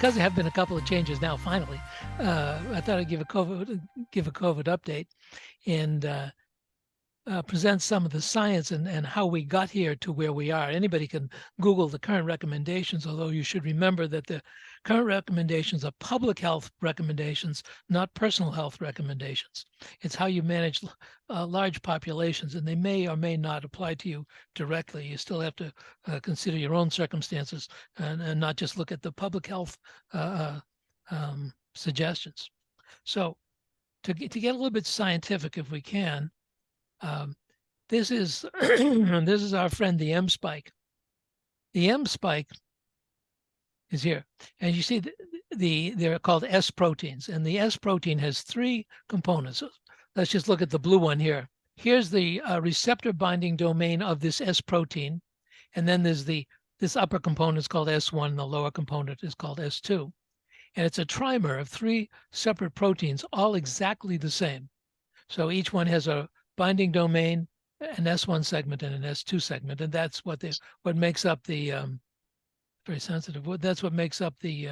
because there have been a couple of changes now, finally, I thought I'd give a COVID update and present some of the science and how we got here to where we are. Anybody can Google the current recommendations, although you should remember that the current recommendations are public health recommendations, not personal health recommendations. It's how you manage large populations, and they may or may not apply to you directly. You still have to consider your own circumstances and not just look at the public health suggestions. So to get a little bit scientific, if we can, this is this is our friend the M spike. The M spike is here, and you see they're called S proteins, and the S protein has three components. So let's just look at the blue one here. Here's the receptor binding domain of this S protein, and then there's this upper component is called S1, and the lower component is called S2, and it's a trimer of three separate proteins, all exactly the same. So each one has a binding domain, an S1 segment and an S2 segment, and that's what makes up the very sensitive. That's what makes up the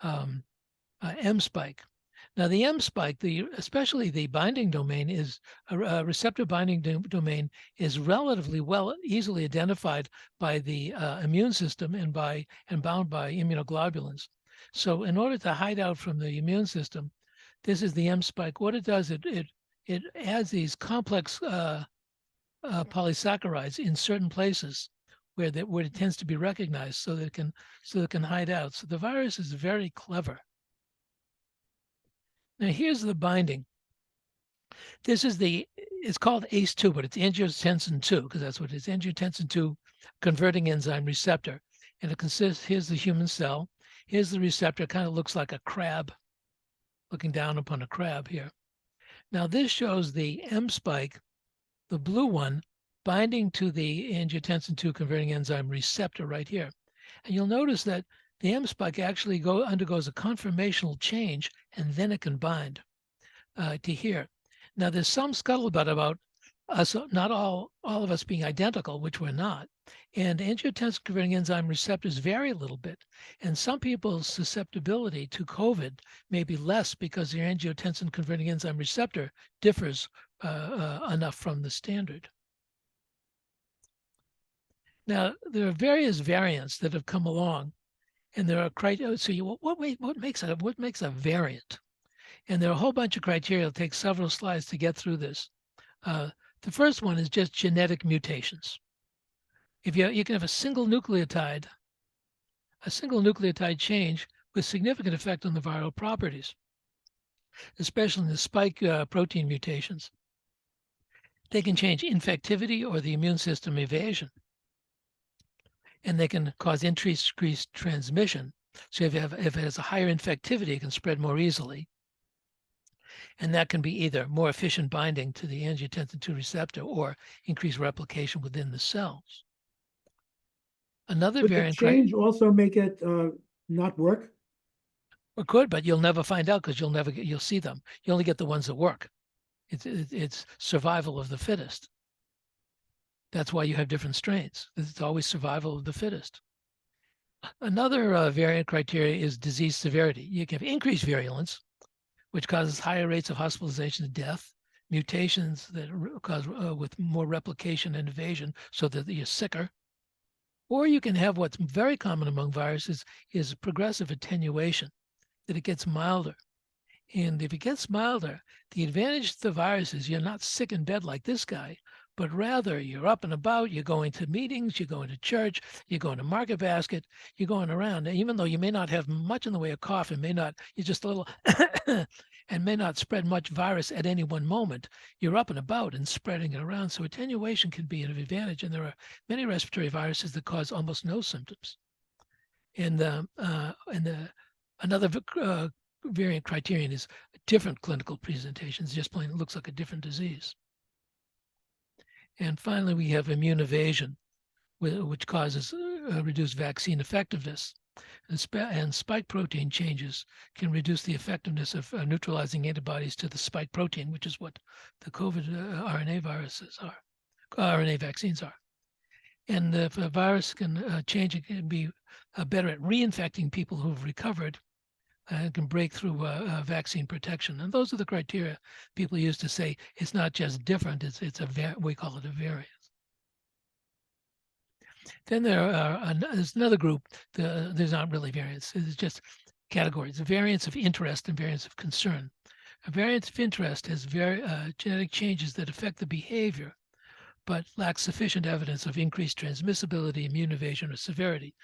M spike. Now the M spike, especially the binding domain is a receptor binding domain is relatively easily identified by the immune system and bound by immunoglobulins. So in order to hide out from the immune system, this is the M spike. What it does, it adds these complex polysaccharides in certain places where it tends to be recognized, so that it can hide out. So the virus is very clever. Now here's the binding. It's called ACE2, but it's angiotensin 2 because that's what it is. Angiotensin 2 converting enzyme receptor, and it consists. Here's the human cell. Here's the receptor. Kind of looks like a crab, looking down upon a crab here. Now this shows the M spike, the blue one, binding to the angiotensin 2 converting enzyme receptor right here. And you'll notice that the M spike actually undergoes a conformational change, and then it can bind to here. Now there's some scuttlebutt about us, not all of us being identical, which we're not. And angiotensin converting enzyme receptors vary a little bit. And some people's susceptibility to COVID may be less because their angiotensin converting enzyme receptor differs enough from the standard. Now, there are various variants that have come along, and there are criteria. So what makes a variant? And there are a whole bunch of criteria. It'll take several slides to get through this. The first one is just genetic mutations. If you can have a single nucleotide change with significant effect on the viral properties, especially in the spike protein mutations. They can change infectivity or the immune system evasion, and they can cause increased transmission. So if it has a higher infectivity, it can spread more easily. And that can be either more efficient binding to the angiotensin 2 receptor or increased replication within the cells. Another Would variant the change also make it not work? It could, but you'll never find out because you'll see them. You only get the ones that work. It's survival of the fittest. That's why you have different strains. It's always survival of the fittest. Another variant criteria is disease severity. You can have increased virulence, which causes higher rates of hospitalization and death, mutations that cause with more replication and evasion so that you're sicker. Or you can have what's very common among viruses is progressive attenuation, that it gets milder. And if it gets milder, the advantage to the virus is you're not sick in bed like this guy, but rather you're up and about, you're going to meetings, you're going to church, you're going to Market Basket, you're going around. And even though you may not have much in the way of cough and you're just a little, and may not spread much virus at any one moment, you're up and about and spreading it around. So attenuation can be an advantage. And there are many respiratory viruses that cause almost no symptoms. And another variant criterion is different clinical presentations, just plain it looks like a different disease. And finally, we have immune evasion, which causes reduced vaccine effectiveness. And spike protein changes can reduce the effectiveness of neutralizing antibodies to the spike protein, which is what the COVID RNA vaccines are. And if a virus can change, it can be better at reinfecting people who've recovered and can break through vaccine protection. And those are the criteria people use to say it's not just different, we call it a variant. Then there's another group. There's not really variants. It's just categories: variants of interest and variants of concern. A variant of interest has genetic changes that affect the behavior, but lacks sufficient evidence of increased transmissibility, immune evasion, or severity.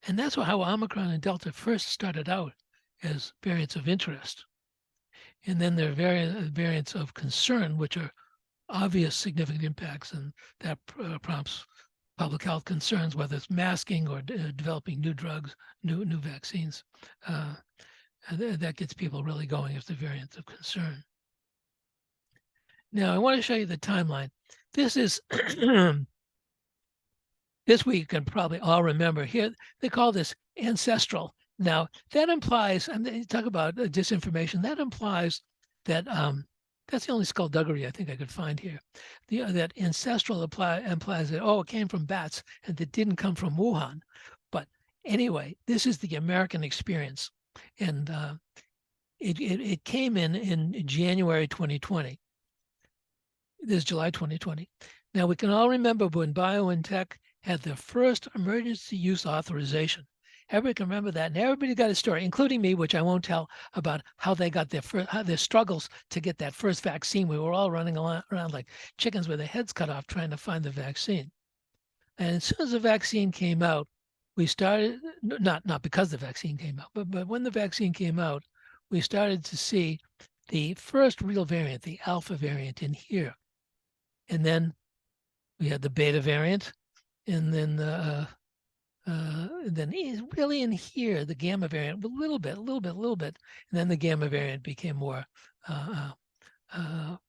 And that's how Omicron and Delta first started out, as variants of interest. And then there are variants of concern, which are obvious significant impacts, and that prompts public health concerns, whether it's masking or developing new drugs, new vaccines. That gets people really going if the variants of concern. Now, I want to show you the timeline. This is this we can probably all remember here. They call this ancestral. Now, that implies, and they talk about disinformation, that implies that that's the only skullduggery I think I could find here. That ancestral implies that, oh, it came from bats and it didn't come from Wuhan. But anyway, this is the American experience. And it came in January 2020. This is July 2020. Now, we can all remember when BioNTech had their first emergency use authorization. Everybody can remember that, and everybody got a story, including me, which I won't tell, about how they got their struggles to get that first vaccine. We were all running around like chickens with their heads cut off trying to find the vaccine. And as soon as the vaccine came out, we started, not because the vaccine came out, but when the vaccine came out, we started to see the first real variant, the alpha variant, in here. And then we had the beta variant, and then really in here, the gamma variant, a little bit, and then the gamma variant became more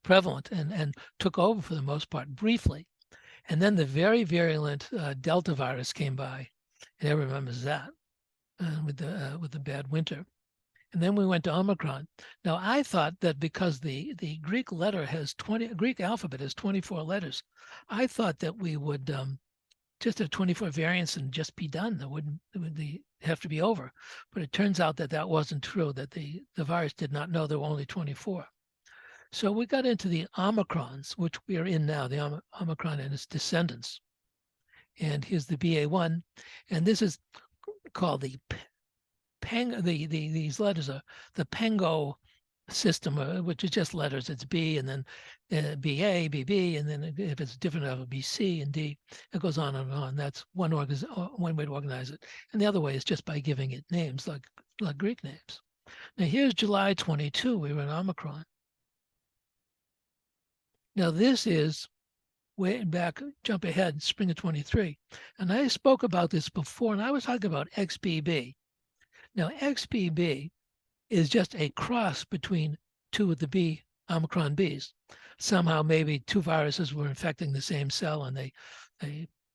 prevalent and took over for the most part briefly. And then the very virulent Delta virus came by, and everyone remembers that with the bad winter. And then we went to Omicron. Now, I thought that because the Greek Greek alphabet has 24 letters, I thought that we would just have 24 variants and just be done. It would have to be over. But it turns out that wasn't true, that the virus did not know there were only 24. So we got into the Omicrons, which we are in now, the Omicron and its descendants. And here's the BA1. And this is called these letters are the Pango system, which is just letters. It's B, and then BA, BB, and then if it's different, it'll be C and D. It goes on and on. That's one way to organize it. And the other way is just by giving it names like Greek names. Now here's July 22. We were in Omicron. Now this is way back, jump ahead, spring of 23. And I spoke about this before, and I was talking about XBB. Now XBB is just a cross between two of the Omicron Bs. Somehow maybe two viruses were infecting the same cell, and they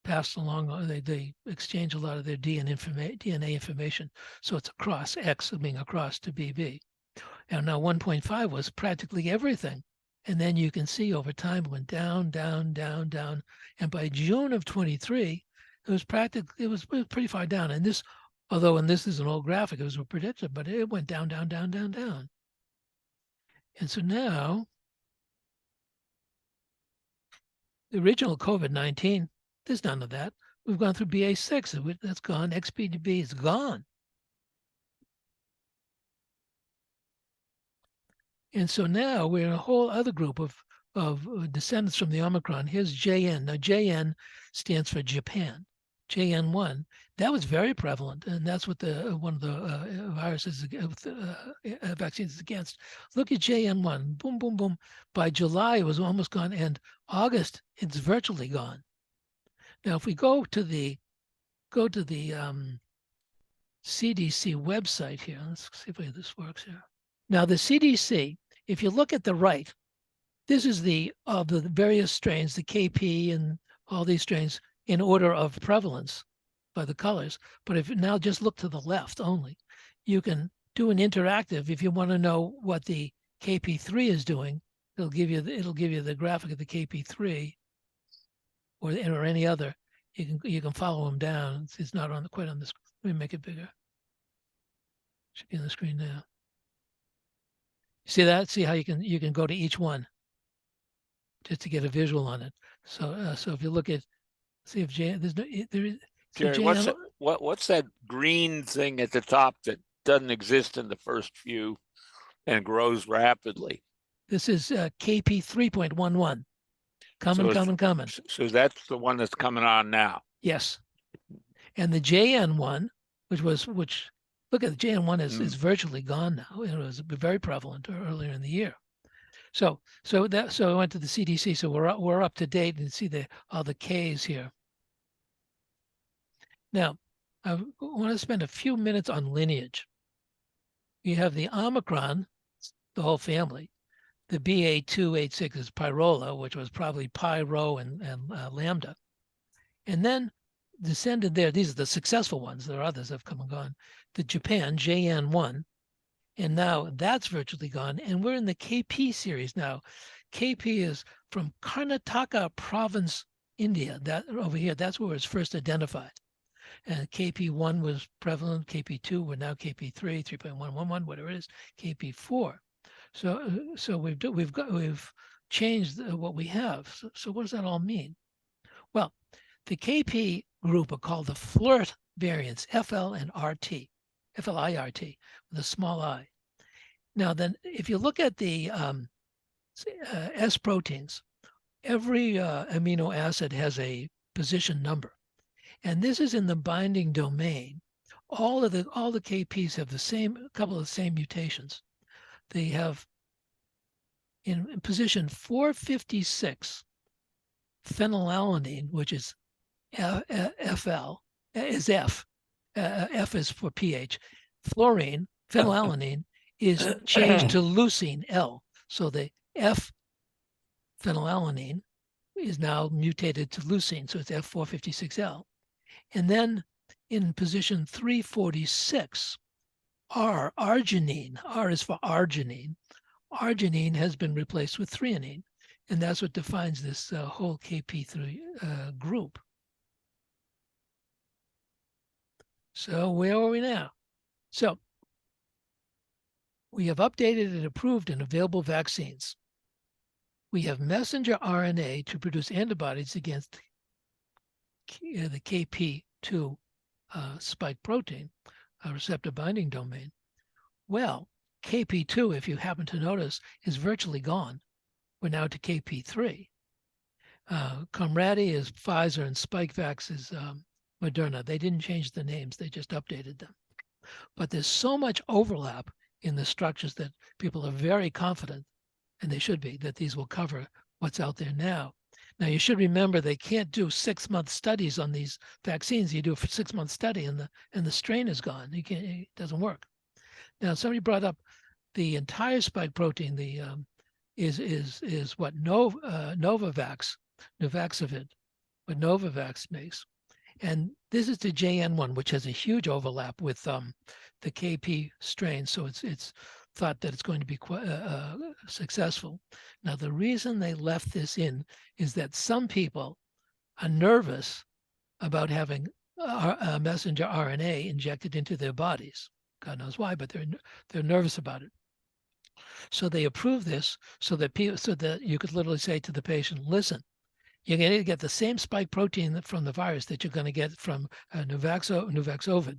passed along, they exchange a lot of their DNA information. So it's a cross, X being a cross to BB. And now 1.5 was practically everything. And then you can see over time it went down, down, down, down. And by June of 23, it was pretty far down. And this, although, and this is an old graphic, it was predicted, but it went down, down, down, down, down. And so now, the original COVID-19, there's none of that. We've gone through BA6, that's gone. XBB is gone. And so now we're in a whole other group of descendants from the Omicron. Here's JN. Now, JN stands for Japan. JN1, that was very prevalent, and that's what one of the viruses, vaccines is against. Look at JN1, boom, boom, boom. By July, it was almost gone, and August, it's virtually gone. Now, if we go to the CDC website here, let's see if this works here. Now, the CDC, if you look at the right, this is the various strains, the KP and all these strains, in order of prevalence by the colors. But if you now just look to the left only, you can do an interactive. If you want to know what the KP3 is doing, it'll give you the graphic of the KP3 or any other. You can follow them down. It's not quite on this. Let me make it bigger. Should be on the screen now. See that? See how you can go to each one just to get a visual on it. So so if you look at, see if J, there's no there is. Jerry, what's that green thing at the top that doesn't exist in the first few and grows rapidly? This is KP 3.11. Coming. So that's the one that's coming on now. Yes. And the JN1, which look at the JN1 is virtually gone now. It was very prevalent earlier in the year. So I went to the CDC. So we're up to date and see all the Ks here. Now, I want to spend a few minutes on lineage. You have the Omicron, the whole family. The BA.2.86 is Pyrola, which was probably Pyro and Lambda. And then descended there, these are the successful ones. There are others that have come and gone. The Japan, JN1, and now that's virtually gone. And we're in the KP series now. KP is from Karnataka province, India. That over here, that's where it's first identified. And KP1 was prevalent, KP2, we're now KP3, 3.111, whatever it is, KP4. So we've changed what we have. So what does that all mean? Well, the KP group are called the flirt variants, FL and RT, FLIRT, with a small I. Now then, if you look at the S proteins, every amino acid has a position number. And this is in the binding domain. All the KPs have a couple of the same mutations. They have in position 456 phenylalanine, which is FL, is F. F is for pH. Fluorine, phenylalanine, is changed to leucine, L. So the F phenylalanine is now mutated to leucine, so it's F456L. And then in position 346, arginine, R is for arginine. Arginine has been replaced with threonine, and that's what defines this whole KP3 group. So where are we now? So we have updated and approved and available vaccines. We have messenger RNA to produce antibodies against the KP2 spike protein, receptor binding domain. Well, KP2, if you happen to notice, is virtually gone. We're now to KP3. Comirnaty is Pfizer and Spikevax is Moderna. They didn't change the names, they just updated them. But there's so much overlap in the structures that people are very confident, and they should be, that these will cover what's out there now. Now, you should remember they can't do 6-month studies on these vaccines. You do a 6-month study and the strain is gone. You can't, it doesn't work. Now, somebody brought up the entire spike protein, the is what Novavax, Nuvaxovid, what Novavax makes. And this is the JN1, which has a huge overlap with the KP strain. So it's thought that it's going to be quite successful. Now, the reason they left this in is that some people are nervous about having messenger RNA injected into their bodies. God knows why, but they're nervous about it. So they approved this so that you could literally say to the patient, listen, you're going to get the same spike protein from the virus that you're going to get from Nuvaxovid.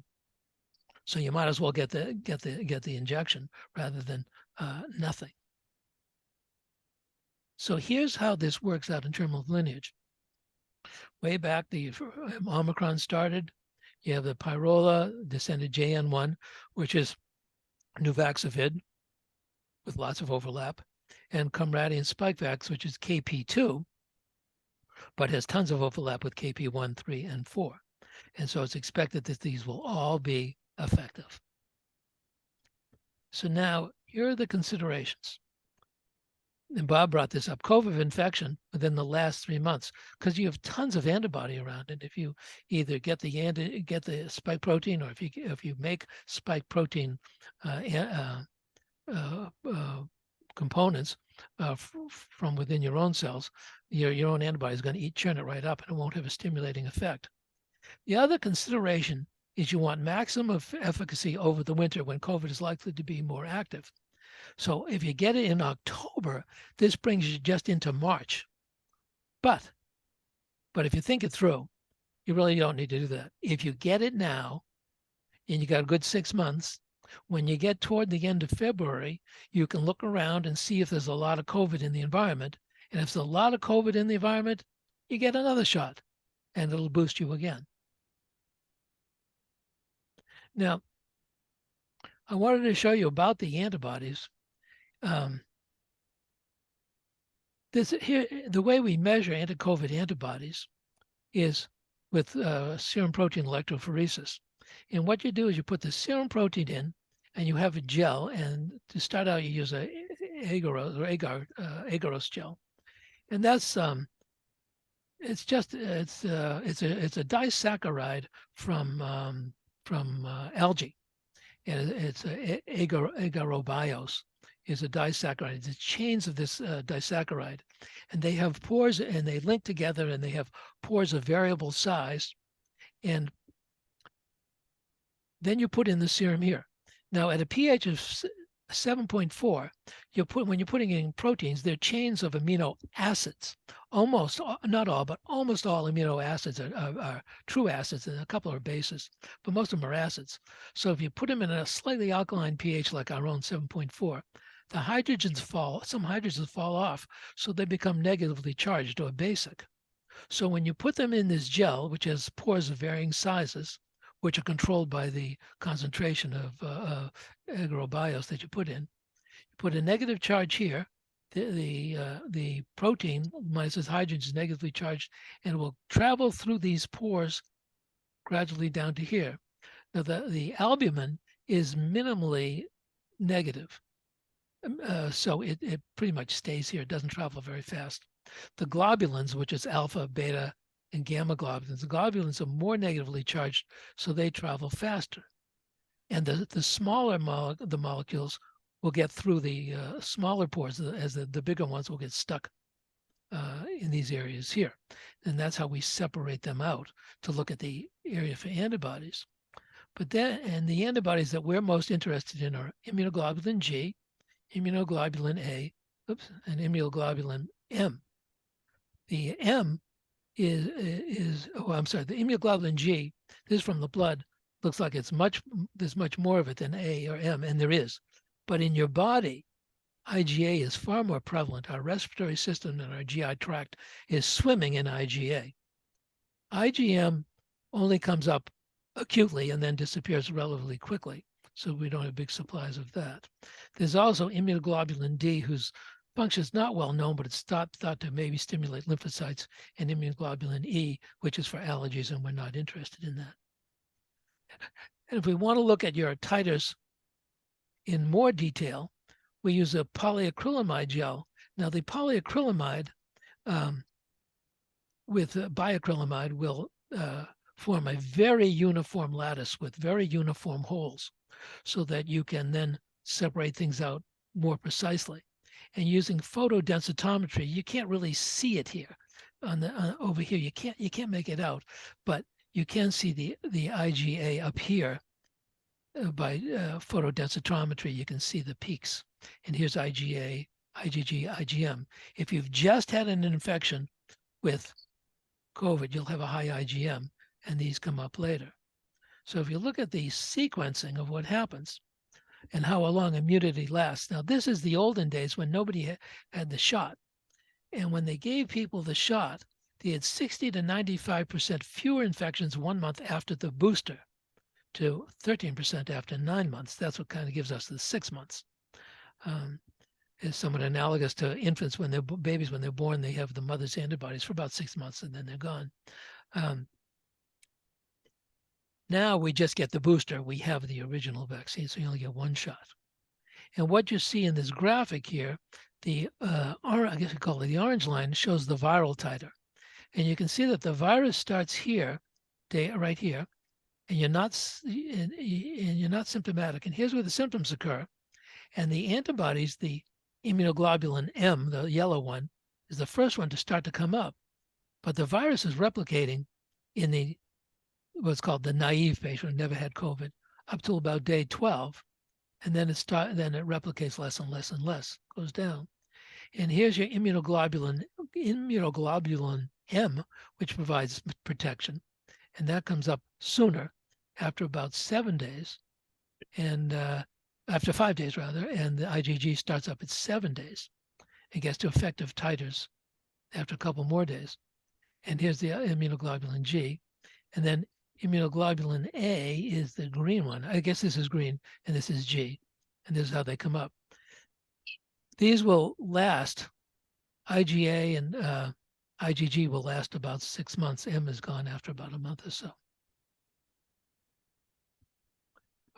So you might as well get the injection rather than nothing. So here's how this works out in terms of lineage. Way back, the Omicron started. You have the Pyrola descended JN1, which is Nuvaxovid with lots of overlap, and Comirnaty and Spikevax, which is KP2, but has tons of overlap with KP1, 3, and 4. And so it's expected that these will all be effective. So now here are the considerations. And Bob brought this up, COVID infection within the last 3 months, because you have tons of antibody around it. If you either get the spike protein, or if you make spike protein components from within your own cells, your own antibody is going to churn it right up, and it won't have a stimulating effect. The other consideration is you want maximum efficacy over the winter when COVID is likely to be more active. So if you get it in October, this brings you just into March. But if you think it through, you really don't need to do that. If you get it now and you got a good 6 months, when you get toward the end of February, you can look around and see if there's a lot of COVID in the environment. And if there's a lot of COVID in the environment, you get another shot and it'll boost you again. Now, I wanted to show you about the antibodies. The way we measure anti-COVID antibodies is with serum protein electrophoresis. And what you do is you put the serum protein in, and you have a gel. And to start out, you use a agarose gel, and that's it's a disaccharide from algae, and it's agarobiose is a disaccharide. It's chains of this disaccharide, and they have pores, and they link together, and they have pores of variable size. And then you put in the serum here. Now, at a pH of 7.4, when you're putting in proteins, they're chains of amino acids. Almost, not all, but almost all amino acids are true acids, and a couple are bases, but most of them are acids. So if you put them in a slightly alkaline pH like our own 7.4, some hydrogens fall off, so they become negatively charged or basic. So when you put them in this gel, which has pores of varying sizes, which are controlled by the concentration of agrobios that you put in, you put a negative charge here. The protein minus its hydrogen is negatively charged, and it will travel through these pores gradually down to here. Now the albumin is minimally negative, so it pretty much stays here. It doesn't travel very fast. The globulins, which is alpha, beta, and gamma globulins, the globulins are more negatively charged, so they travel faster. And the smaller the molecules will get through the smaller pores, as the bigger ones will get stuck in these areas here. And that's how we separate them out to look at the area for antibodies. But then, the antibodies that we're most interested in are immunoglobulin G, immunoglobulin A, and immunoglobulin M. The M the immunoglobulin G, this is from the blood, looks like there's much more of it than A or M, and there is. But in your body, IgA is far more prevalent. Our respiratory system and our GI tract is swimming in IgA. IgM only comes up acutely and then disappears relatively quickly, so we don't have big supplies of that. There's also immunoglobulin D, whose function is not well known, but it's thought to maybe stimulate lymphocytes, and immunoglobulin E, which is for allergies, and we're not interested in that. And if we want to look at your titers in more detail, we use a polyacrylamide gel. Now, the polyacrylamide with biacrylamide will form a very uniform lattice with very uniform holes, so that you can then separate things out more precisely. And using photodensitometry, you can't really see it here. Over here, you can't make it out, but you can see the IgA up here by photodensitometry. You can see the peaks. And here's IgA, IgG, IgM. If you've just had an infection with COVID, you'll have a high IgM, and these come up later. So if you look at the sequencing of what happens and how long immunity lasts. Now, this is the olden days when nobody had the shot. And when they gave people the shot, they had 60 to 95% fewer infections 1 month after the booster to 13% after 9 months. That's what kind of gives us the 6 months. Is somewhat analogous to infants when they're babies, when they're born, they have the mother's antibodies for about 6 months and then they're gone. Now we just get the booster. We have the original vaccine, so you only get one shot. And what you see in this graphic here, I guess we call it the orange line, shows the viral titer. And you can see that the virus starts here, right here, and you're not symptomatic. And here's where the symptoms occur. And the antibodies, the immunoglobulin M, the yellow one, is the first one to start to come up. But the virus is replicating in the what's called the naive patient who never had COVID up till about day 12. And then then it replicates less and less and less, goes down. And here's your immunoglobulin M, which provides protection. And that comes up sooner, after about 7 days, and after 5 days rather, and the IgG starts up at 7 days and gets to effective titers after a couple more days. And here's the immunoglobulin G. And then immunoglobulin A is the green one. I guess this is green and this is G. And this is how they come up. These will last, IgA and IgG will last about 6 months. M is gone after about a month or so.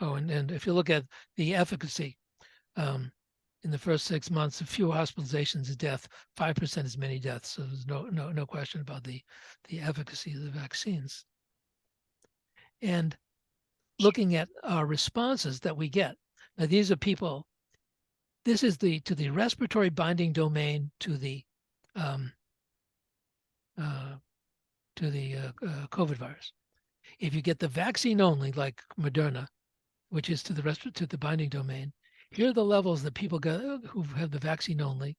Oh, and if you look at the efficacy, in the first 6 months, fewer hospitalizations and death, 5% as many deaths. So there's no question about the efficacy of the vaccines. And looking at our responses that we get. Now, these are people, this is to the respiratory binding domain, to the COVID virus. If you get the vaccine only, like Moderna, which is to the binding domain, here are the levels that people get who have the vaccine only.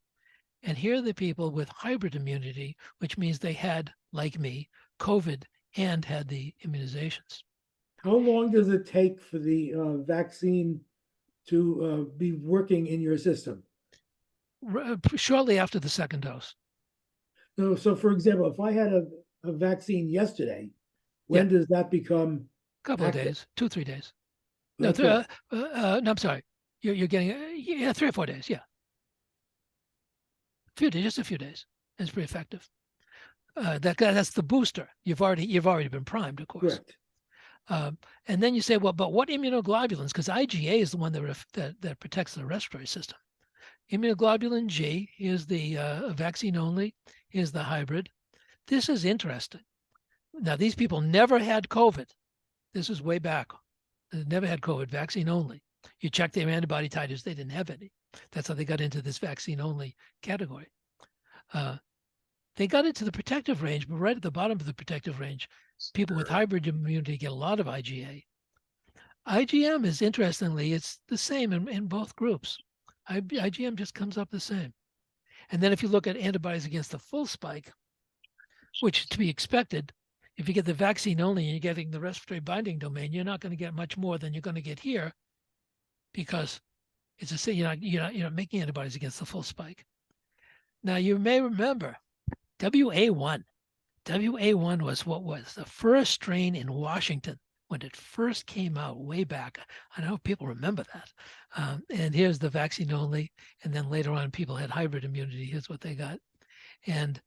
And here are the people with hybrid immunity, which means they had, like me, COVID and had the immunizations. How long does it take for the vaccine to be working in your system? Shortly after the second dose. So for example, if I had a vaccine yesterday, when does that become a couple active? of days, 2-3 days? No, no, I'm sorry. You're getting 3 or 4 days. Yeah, few days, just a few days. It's pretty effective. That's the booster. You've already been primed, of course. Correct. And then you say, well, but what immunoglobulins? Because IgA is the one that protects the respiratory system. Immunoglobulin G is the vaccine only, is the hybrid. This is interesting. Now, these people never had COVID. This is way back. They never had COVID, vaccine only. You check their antibody titers, they didn't have any. That's how they got into this vaccine only category. They got into the protective range, but right at the bottom of the protective range, people with hybrid immunity get a lot of IgA. IgM is, interestingly, it's the same in both groups. IgM just comes up the same. And then if you look at antibodies against the full spike, which is to be expected, if you get the vaccine only and you're getting the respiratory binding domain, you're not going to get much more than you're going to get here, because it's the same. You're not making antibodies against the full spike. Now, you may remember WA1. WA1 was what was the first strain in Washington when it first came out way back. I don't know if people remember that. And here's the vaccine only. And then later on, people had hybrid immunity. Here's what they got. And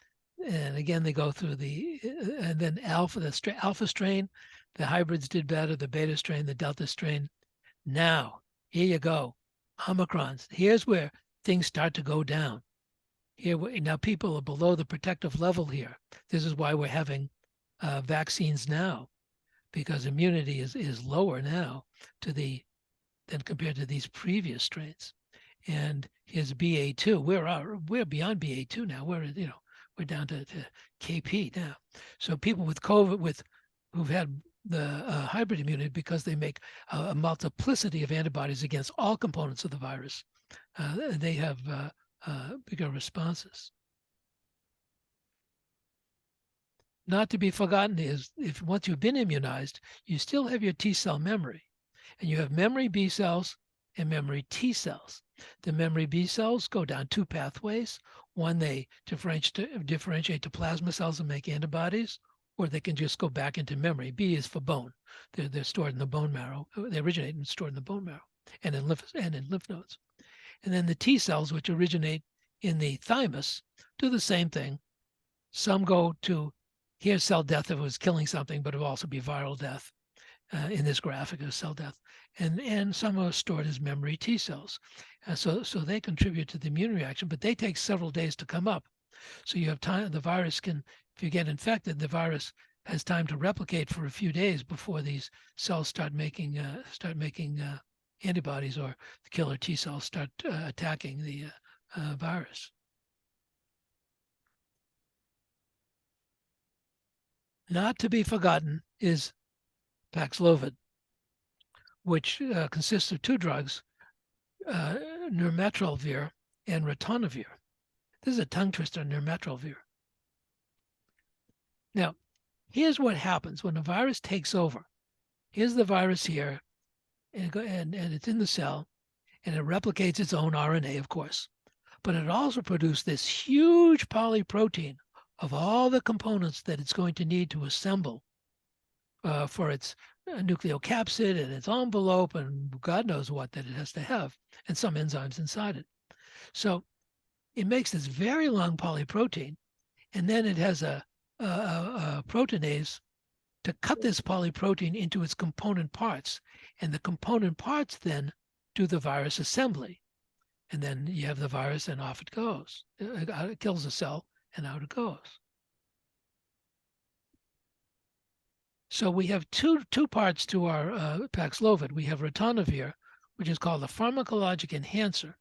again, they go through and then the alpha strain, the hybrids did better, the beta strain, the delta strain. Now, here you go. Omicrons. Here's where things start to go down. Now people are below the protective level here. This is why we're having vaccines now, because immunity is lower now than compared to these previous strains. And here's BA2. We're beyond BA2 now. We're down to KP now. So people with COVID who've had the hybrid immunity, because they make a multiplicity of antibodies against all components of the virus, they have bigger responses. Not to be forgotten is, if once you've been immunized, you still have your T cell memory, and you have memory B cells and memory T cells. The memory B cells go down 2 pathways. One, they differentiate to plasma cells and make antibodies, or they can just go back into memory. B is for bone. They're stored in the bone marrow. They originate and stored in the bone marrow and in lymph nodes. And then the T cells, which originate in the thymus, do the same thing. Some go to, here's cell death if it was killing something, but it will also be viral death. In this graphic of cell death, and some are stored as memory T cells. So they contribute to the immune reaction, but they take several days to come up. So you have time, the virus can, if you get infected, the virus has time to replicate for a few days before these cells start making antibodies, or the killer T cells start attacking the virus. Not to be forgotten is Paxlovid, which consists of two drugs, nirmatrelvir and ritonavir. This is a tongue twister, nirmatrelvir. Now, here's what happens when a virus takes over. Here's the virus here, and it's in the cell, and it replicates its own RNA, of course. But it also produced this huge polyprotein of all the components that it's going to need to assemble for its nucleocapsid and its envelope and God knows what that it has to have, and some enzymes inside it. So it makes this very long polyprotein, and then it has a proteinase to cut this polyprotein into its component parts. And the component parts then do the virus assembly. And then you have the virus and off it goes. It kills the cell and out it goes. So we have two parts to our Paxlovid. We have ritonavir, which is called the pharmacologic enhancer.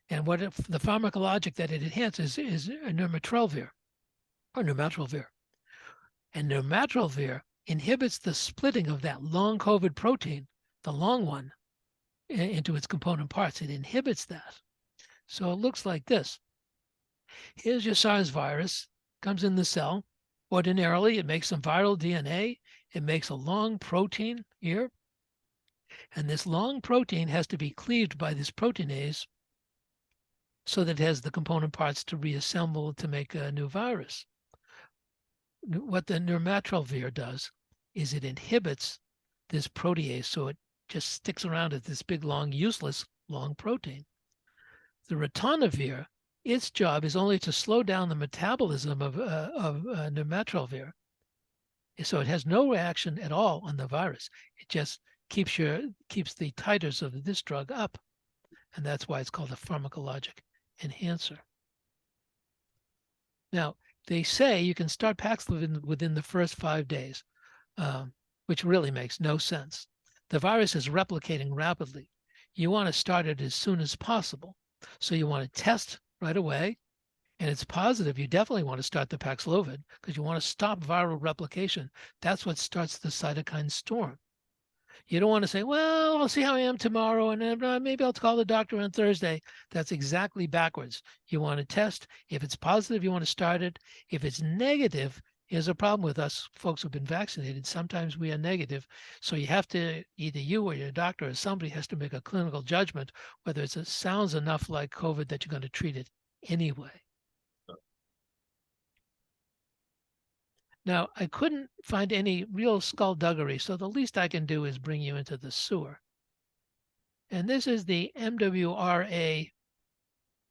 And what the pharmacologic that it enhances is nirmatrelvir. Or nirmatrelvir. And nirmatrelvir inhibits the splitting of that long COVID protein, the long one, into its component parts. It inhibits that. So it looks like this. Here's your SARS virus, comes in the cell. Ordinarily, it makes some viral DNA. It makes a long protein here. And this long protein has to be cleaved by this proteinase so that it has the component parts to reassemble to make a new virus. What the nirmatrelvir does is it inhibits this protease, so it just sticks around at this big, long, useless, long protein. The ritonavir, its job is only to slow down the metabolism of nirmatrelvir. So it has no reaction at all on the virus. It just keeps the titers of this drug up, and that's why it's called a pharmacologic enhancer. Now, they say you can start Paxlovid within the first 5 days, which really makes no sense. The virus is replicating rapidly. You want to start it as soon as possible. So you want to test right away, and it's positive. You definitely want to start the Paxlovid because you want to stop viral replication. That's what starts the cytokine storm. You don't want to say, well, I'll see how I am tomorrow, and then maybe I'll call the doctor on Thursday. That's exactly backwards. You want to test. If it's positive, you want to start it. If it's negative, here's a problem with us folks who've been vaccinated. Sometimes we are negative. So you have to, either you or your doctor or somebody has to make a clinical judgment whether it sounds enough like COVID that you're going to treat it anyway. Now, I couldn't find any real skullduggery, so the least I can do is bring you into the sewer. And this is the MWRA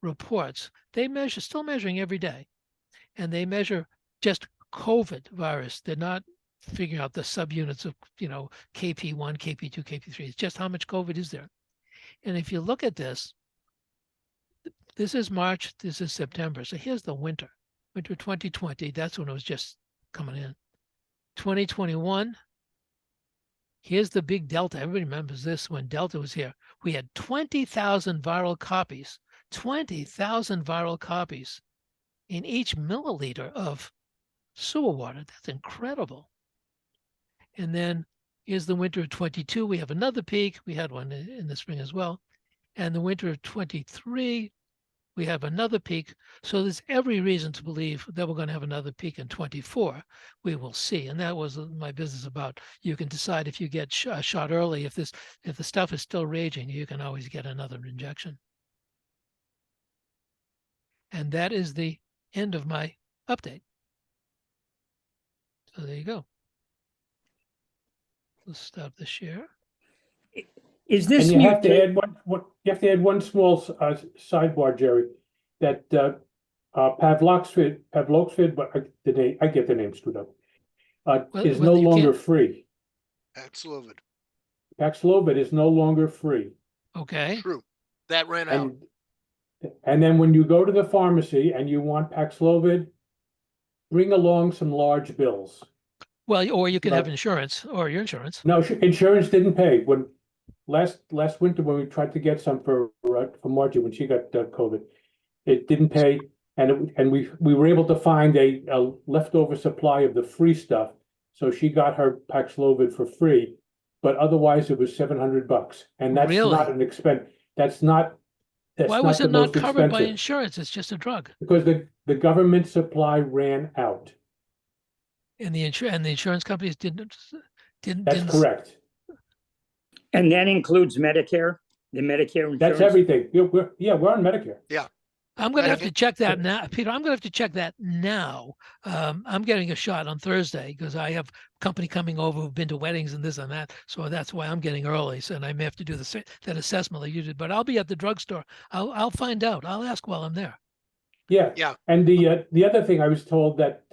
reports. They measure, still measuring every day, and they measure just COVID virus. They're not figuring out the subunits of, KP1, KP2, KP3. It's just how much COVID is there. And if you look at this, this is March, this is September. So here's the winter 2020. That's when it was just coming in. 2021, here's the big Delta. Everybody remembers this when Delta was here. We had 20,000 viral copies, 20,000 viral copies in each milliliter of sewer water. That's incredible. And then here's the winter of 22. We have another peak. We had one in the spring as well. And the winter of 23, we have another peak. So there's every reason to believe that we're going to have another peak in 24. We will see. And that was my business about. You can decide if you get shot early. If the stuff is still raging, you can always get another injection. And that is the end of my update. So there you go. Let's stop the share. Is this And you have to add you have to add one small sidebar, Jerry, that Pavloxfid, but I get the name screwed up, is no longer free. Paxlovid. Paxlovid is no longer free. Okay. True. That ran out. And then when you go to the pharmacy and you want Paxlovid, bring along some large bills. Well, or you can have insurance, or your insurance. No, insurance didn't pay. When last winter when we tried to get some for Margie when she got COVID, it didn't pay, and we were able to find a leftover supply of the free stuff, so she got her Paxlovid for free, but otherwise it was $700, and that's Really? not an expense. That's not Why was the it not most covered by expensive, insurance? It's just a drug. because the government supply ran out. And the insurance companies didn't That's correct. And that includes Medicare, the Medicare insurance? That's everything. We're on Medicare. I'm going to have to Medicare- check that now, Peter. I'm going to have to check that now. I'm getting a shot on Thursday because I have company coming over who've been to weddings and this and that. So that's why I'm getting early. So and I may have to do that assessment like you did. But I'll be at the drugstore. I'll find out. I'll ask while I'm there. Yeah. Yeah. And the other thing, I was told that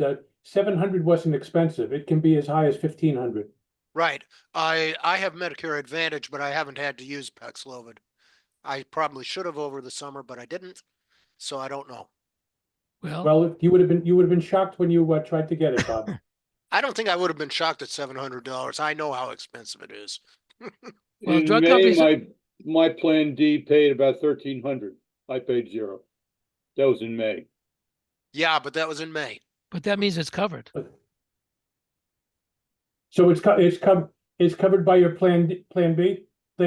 700 wasn't expensive. It can be as high as 1,500. Right. I have Medicare Advantage, but I haven't had to use Paxlovid. I probably should have over the summer, but I didn't. So I don't know. Well, you would have been shocked when you tried to get it, Bob. I don't think I would have been shocked at $700. I know how expensive it is. Well, In drug May, companies- my plan D paid about 1,300. I paid zero. That was in May. Yeah, but that was in May. But that means it's covered. So it's covered by your plan B, plan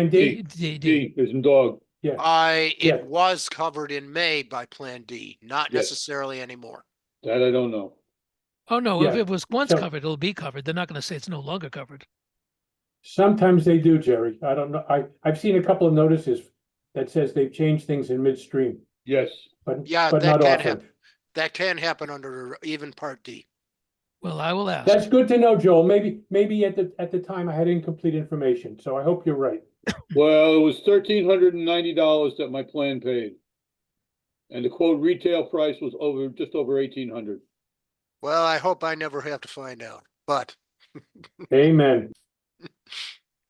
D. D is in dog. Yeah. It Yeah. was covered in May by Plan D, not Yes. necessarily anymore. That I don't know. Oh no! If Yeah. it was once So- covered, it'll be covered. They're not going to say it's no longer covered. Sometimes they do, Jerry. I don't know. I've seen a couple of notices that says they've changed things in midstream, Yes. but Yeah, but that not can often. happen. That can happen under even Part D. Well, I will ask. That's good to know, Joel. Maybe at the time I had incomplete information, so I hope you're right. Well, it was $1,390 that my plan paid. And the quote retail price was just over 1,800. Well, I hope I never have to find out, but Amen.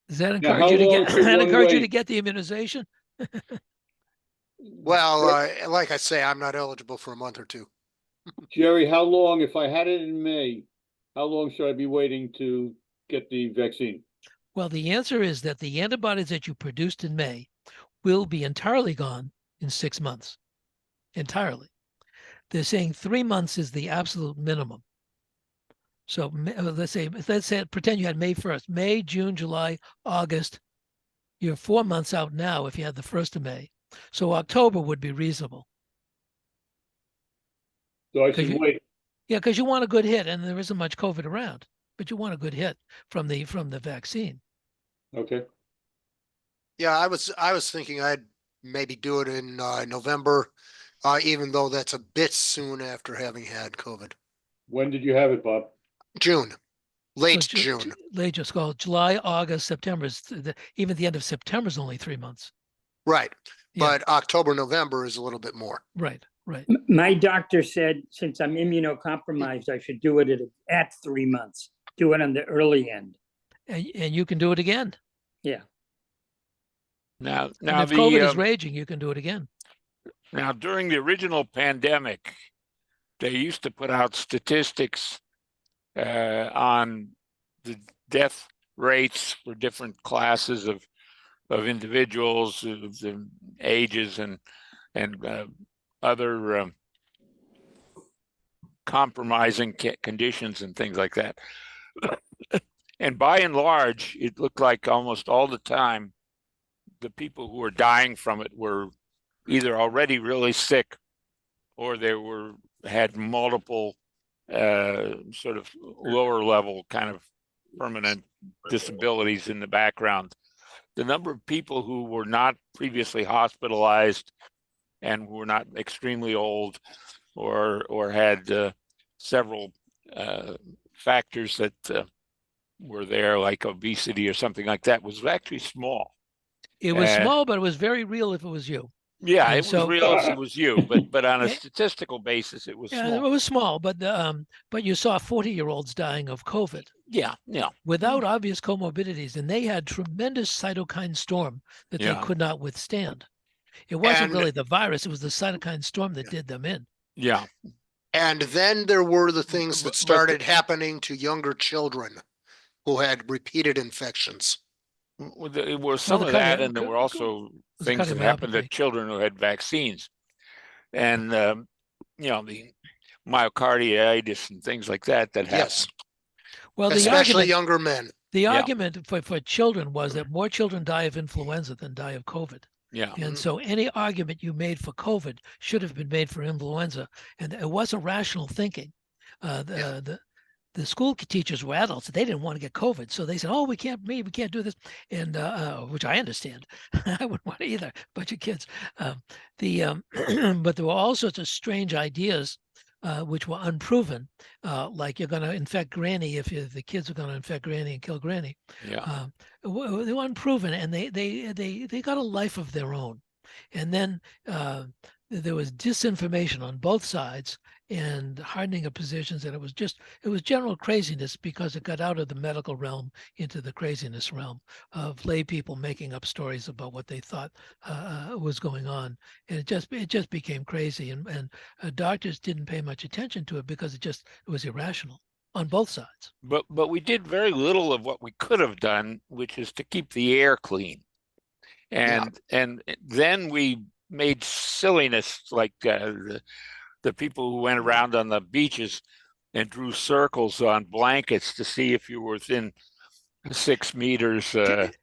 Does that Now, encourage you to how get? long should That one encourage you to wait? get the immunization? well, like I say, I'm not eligible for a month or two. Jerry, how long, if I had it in May, how long should I be waiting to get the vaccine? Well, the answer is that the antibodies that you produced in May will be entirely gone in 6 months. Entirely. They're saying 3 months is the absolute minimum. So let's say pretend you had May 1st, May, June, July, August. You're 4 months out now if you had the 1st of May. So October would be reasonable. So I 'Cause should you- wait. Yeah, because you want a good hit, and there isn't much COVID around, but you want a good hit from the vaccine. Okay. Yeah, I was thinking I'd maybe do it in November, even though that's a bit soon after having had COVID. When did you have it, Bob? June, late So June. Late just called July, August, September. Even the end of September is only 3 months. Right. Yeah. But October, November is a little bit more. Right, right. My doctor said, since I'm immunocompromised, I should do it at 3 months, do it on the early end. And you can do it again. Yeah. Now, And now if COVID is the raging, you can do it again. now during the original pandemic, they used to put out statistics on the death rates for different classes of individuals, of the ages and other compromising conditions and things like that. And by and large, it looked like almost all the time, the people who were dying from it were either already really sick, or they had multiple sort of lower level kind of permanent disabilities in the background. The number of people who were not previously hospitalized and were not extremely old or had several factors that were there, like obesity or something like that, was actually small. It was small, but it was very real if it was you. Yeah, And it was so- real if it was you, but on a statistical basis, it was Yeah, small. it was small, but you saw 40-year-olds dying of COVID Yeah, yeah. without obvious comorbidities, and they had tremendous cytokine storm that Yeah. they could not withstand. It wasn't And- really the virus; it was the cytokine storm that did them in. Yeah. And then there were the things that But- started happening to younger children who had repeated infections. There were some the of that, cardio- and there were also the things that happened to cardiomyopathy. children who had vaccines. And, the myocarditis and things like that happened. Yes. Well, the especially argument, younger men. the Yeah. argument for children was that more children die of influenza than die of COVID. Yeah. And so any argument you made for COVID should have been made for influenza. And it wasn't rational thinking. The school teachers were adults. They didn't want to get COVID. So they said, oh, we can't do this. And which I understand. I wouldn't want to either. Bunch of kids. But there were all sorts of strange ideas which were unproven, like you're going to infect Granny if the kids are going to infect Granny and kill Granny. Yeah. They were unproven, and they got a life of their own. And then there was disinformation on both sides and hardening of positions, and it was general craziness because it got out of the medical realm into the craziness realm of lay people making up stories about what they thought was going on, and it just became crazy, and doctors didn't pay much attention to it because it was irrational on both sides. But we did very little of what we could have done, which is to keep the air clean, and then we made silliness like the people who went around on the beaches and drew circles on blankets to see if you were within 6 meters.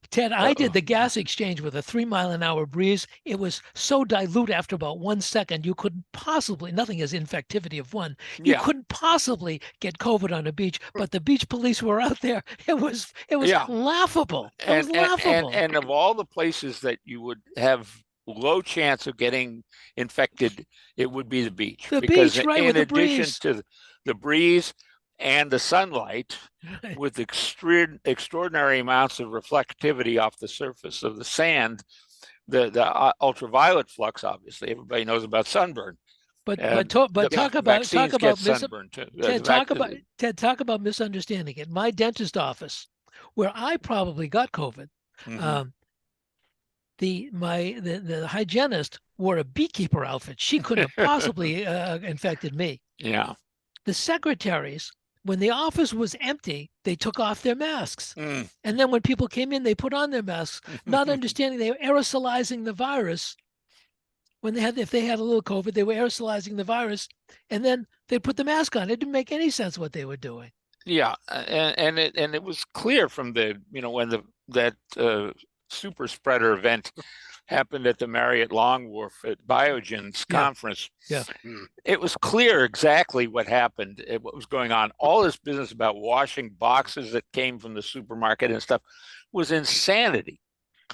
Ted, I did the gas exchange with a 3-mile-an-hour breeze. It was so dilute after about 1 second, you couldn't possibly, nothing has infectivity of one. You couldn't possibly get COVID on a beach, but the beach police were out there. It was laughable. It was laughable. And of all the places that you would have low chance of getting infected, it would be the beach. Because right, in addition to the breeze and the sunlight, with extraordinary amounts of reflectivity off the surface of the sand, the ultraviolet flux, obviously, everybody knows about sunburn. But talk about sunburn too. Ted, talk about misunderstanding it. My dentist office, where I probably got COVID, the hygienist wore a beekeeper outfit. She couldn't have possibly infected me. Yeah. The secretaries, when the office was empty, they took off their masks. And then when people came in, they put on their masks, not understanding they were aerosolizing the virus. If they had a little COVID, they were aerosolizing the virus, and then they put the mask on. It didn't make any sense what they were doing. Yeah, and it was clear from when that super spreader event happened at the Marriott Long Wharf at Biogen's conference. Yeah. It was clear exactly what happened, what was going on. All this business about washing boxes that came from the supermarket and stuff was insanity.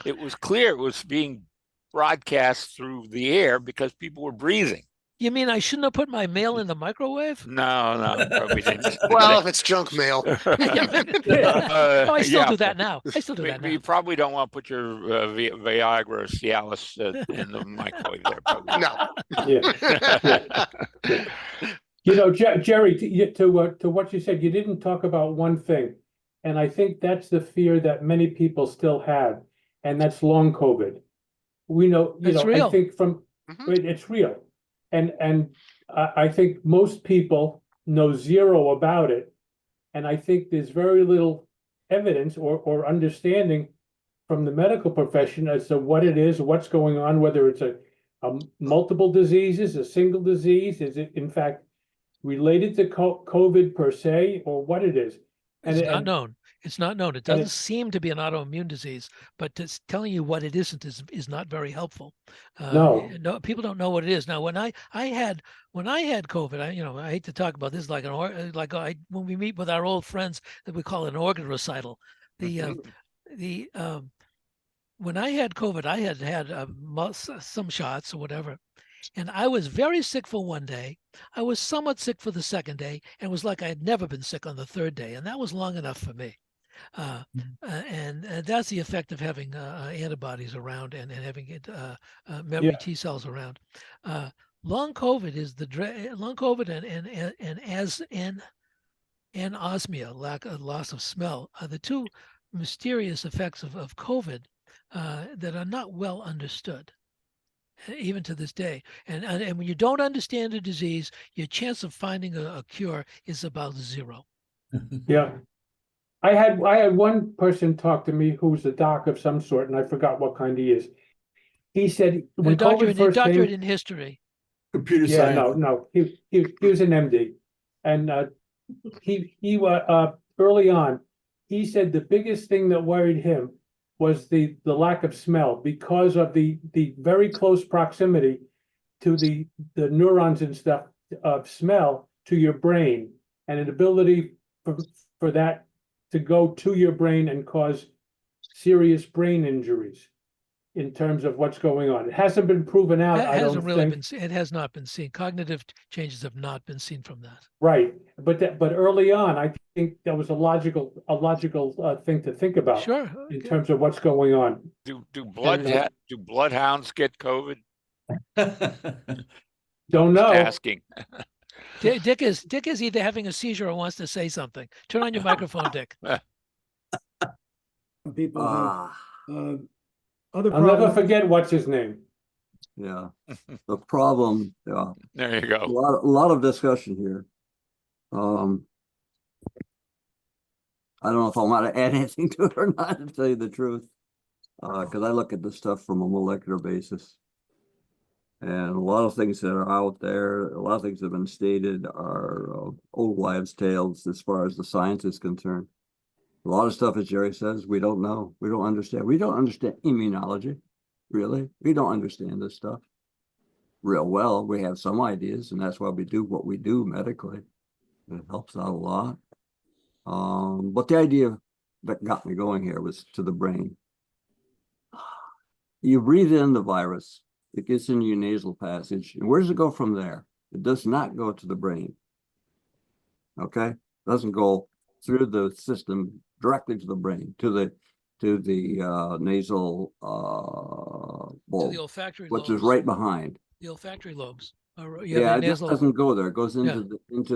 It was clear it was being broadcast through the air because people were breathing. You mean I shouldn't have put my mail in the microwave? No, probably didn't. Well, if it's junk mail. I still do that now. You probably don't want to put your Viagra or Cialis in the microwave there. Probably. No. You know, Jerry, to what you said, you didn't talk about one thing. And I think that's the fear that many people still have. And that's long COVID. We know, real. I think it's real. And I think most people know zero about it. And I think there's very little evidence or understanding from the medical profession as to what it is, what's going on, whether it's a multiple diseases, a single disease, is it in fact related to COVID per se, or what it is. It's not known. It's not known. It doesn't seem to be an autoimmune disease, but telling you what it isn't is not very helpful. No, people don't know what it is. Now, when I had COVID, I hate to talk about this when we meet with our old friends that we call an organ recital. When I had COVID, I had some shots or whatever. And I was very sick for one day. I was somewhat sick for the second day, and it was like I had never been sick on the third day. And that was long enough for me. And that's the effect of having antibodies around and having memory T cells around. Long COVID is long COVID and anosmia, loss of smell, are the two mysterious effects of COVID that are not well understood, even to this day. And when you don't understand a disease, your chance of finding a cure is about zero. Yeah. I had one person talk to me who's a doc of some sort, and I forgot what kind he is. He said when COVID first came, doctorate in history. Computer science. No. He was an MD, and he early on, he said the biggest thing that worried him was the lack of smell because of the very close proximity to the neurons and stuff of smell to your brain, and an ability for that to go to your brain and cause serious brain injuries in terms of what's going on. It hasn't been proven out, It I hasn't don't really think. been, it has not been seen. Cognitive changes have not been seen from that. Right, but early on, I think that was a logical thing to think about Sure. in Okay. terms of what's going on. Do And, bloodhounds get COVID? Don't Just know. asking. Dick is either having a seizure or wants to say something. Turn on your microphone, Dick. People have, other I'll never problems. forget what's his name. Yeah, the problem, yeah, There you a go. lot of discussion here. I don't know if I want to add anything to it or not, to tell you the truth. Because I look at this stuff from a molecular basis. And a lot of things that are out there, a lot of things that have been stated are old wives' tales as far as the science is concerned. A lot of stuff, as Jerry says, we don't know. We don't understand. We don't understand immunology, really. We don't understand this stuff real well. We have some ideas, and that's why we do what we do medically. It helps out a lot. But the idea that got me going here was to the brain. You breathe in the virus, it gets into your nasal passage, and where does it go from there? It does not go to the brain. Okay? It doesn't go through the system directly to the brain, to the nasal To bulb, the olfactory which lobes. is right behind. The olfactory lobes. Yeah, it just nasal. doesn't go there. It goes into